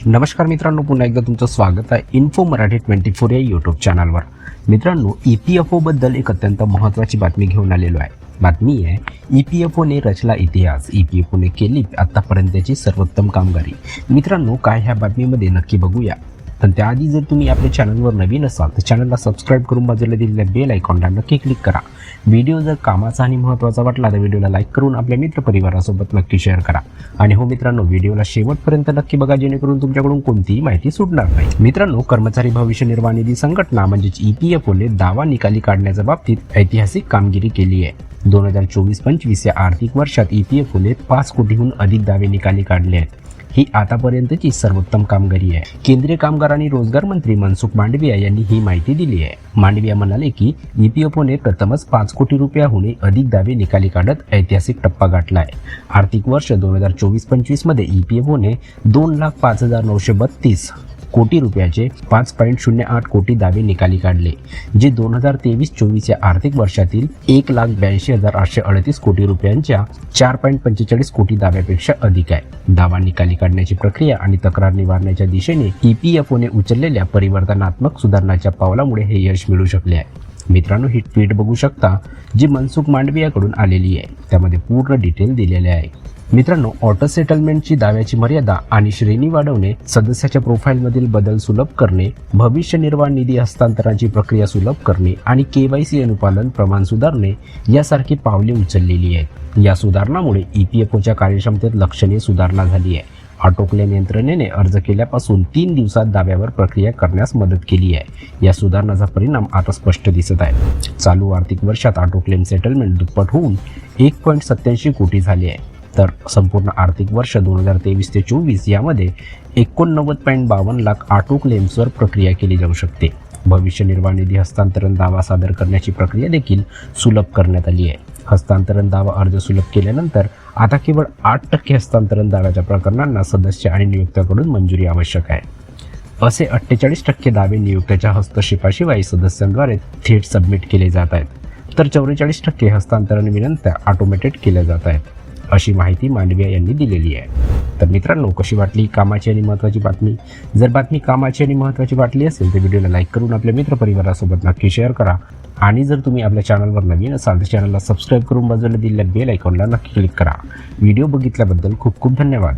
नमस्कार मित्रांनो, पुन्हा एकदा तुमचं स्वागत आहे इन्फो मराठी 24 या यूट्यूब चॅनलवर. मित्रांनो, EPFO बद्दल एक अत्यंत महत्त्वाची बातमी घेऊन आलेलो आहे. बातमी आहे EPFOने रचला इतिहास, EPFOने केली आतापर्यंतची सर्वोत्तम कामगिरी. मित्रांनो, काय ह्या बातमीमध्ये नक्की बघूया. पण त्याआधी जर तुम्ही आपल्या चॅनलवर नवीन असाल तर चॅनलला सबस्क्राईब करून बाजूला दिलेल्या बेल आयकॉनला नक्की क्लिक करा. व्हिडिओ जर कामाचा आणि महत्त्वाचा वाटला तर व्हिडिओला लाईक करून आपल्या मित्रपरिवारासोबत नक्की शेअर करा. आणि हो मित्रांनो, व्हिडिओला शेवटपर्यंत नक्की बघा, जेणेकरून तुमच्याकडून कोणतीही माहिती सुटणार नाही. मित्रांनो, कर्मचारी भविष्य निर्वाह निधी संघटना म्हणजेच EPFOने दावा निकाली काढण्याच्या बाबतीत ऐतिहासिक कामगिरी केली आहे. 2024-25 या आर्थिक वर्षात EPFOने 5 कोटीहून अधिक दावे निकाली काढले आहेत. ही आतापर्यंतची सर्वोत्तम कामगिरी आहे. केंद्रीय कामगार आणि रोजगार मंत्री मनसुख मांडविया यांनी ही माहिती दिली आहे. मांडविया म्हणाले की EPFOने प्रथमच 5 कोटी रुपयाहून अधिक दावे निकाली काढत ऐतिहासिक टप्पा गाठला आहे. आर्थिक वर्ष 2024-25 मध्ये EPFOने 2,05,932 कोटी रुपयाचे 5.08 कोटी दावे निकाली काढले, जे 2023-24 या आर्थिक वर्षातील 1,82,838 कोटी रुपयांच्या 4.45 कोटी दाव्यापेक्षा अधिक आहे. दावा निकाली काढण्याची प्रक्रिया आणि तक्रार निवारण्याच्या दिशेने EPFOने उचललेल्या परिवर्तनात्मक सुधारणाच्या पावलामुळे हे यश मिळू शकले आहे. मित्रांनो, ही ट्विट बघू शकता जी मनसुख मांडवियाकडून आलेली आहे. त्यामध्ये पूर्ण डिटेल दिलेले आहे. मित्रांनो, ऑटो सेटलमेंटची दाव्याची मर्यादा आणि श्रेणी वाढवणे, सदस्याच्या प्रोफाईलमधील बदल सुलभ करणे, भविष्य निर्वाह निधी हस्तांतरणाची प्रक्रिया सुलभ करणे आणि KYC अनुपालन प्रमाण सुधारणे यासारखी पावले उचललेली आहेत. या सुधारणामुळे EPFOच्या कार्यक्षमतेत लक्षणीय सुधारणा झाली आहे. ऑटो क्लेम यंत्रणेने अर्ज केल्यापासून 3 दिवसात दाव्यावर प्रक्रिया करण्यास मदत केली आहे. या सुधारणाचा परिणाम आता स्पष्ट दिसत आहे. चालू आर्थिक वर्षात ऑटो क्लेम सेटलमेंट दुप्पट होऊन 1.87 कोटी झाले आहे. तर संपूर्ण आर्थिक वर्ष 2023 ते 24 यामध्ये 89.52 लाख ऑटो क्लेम्सवर प्रक्रिया केली जाऊ शकते. भविष्य निर्वाह निधी हस्तांतरण दावा सादर करण्याची प्रक्रिया देखील सुलभ करण्यात आली आहे. हस्तांतरण दावा अर्ज सुलभ केल्यानंतर आता केवळ 8% हस्तांतरण दाव्याच्या प्रकरणांना सदस्य आणि नियोक्त्याकडून मंजुरी आवश्यक आहे. असे 48% दावे नियोक्त्याच्या हस्तक्षेपाशिवाय सदस्यांद्वारे थेट सबमिट केले जात आहेत, तर 44% हस्तांतरण विनंत्या ऑटोमेटेड केल्या जात आहेत, अशी माहिती मांडविया यांनी दिलेली आहे. तर मित्रांनो, कशी वाटली कामाची आणि महत्त्वाची बातमी? जर बातमी कामाची आणि महत्त्वाची वाटली असेल तर व्हिडिओला लाईक करून आपल्या मित्रपरिवारासोबत नक्की शेअर करा. आणि जर तुम्ही आपल्या चॅनलवर नवीन असाल तर चॅनलला सबस्क्राईब करून बाजूला दिलेल्या बेल आयकॉनला नक्की क्लिक करा. व्हिडिओ बघितल्याबद्दल खूप खूप धन्यवाद.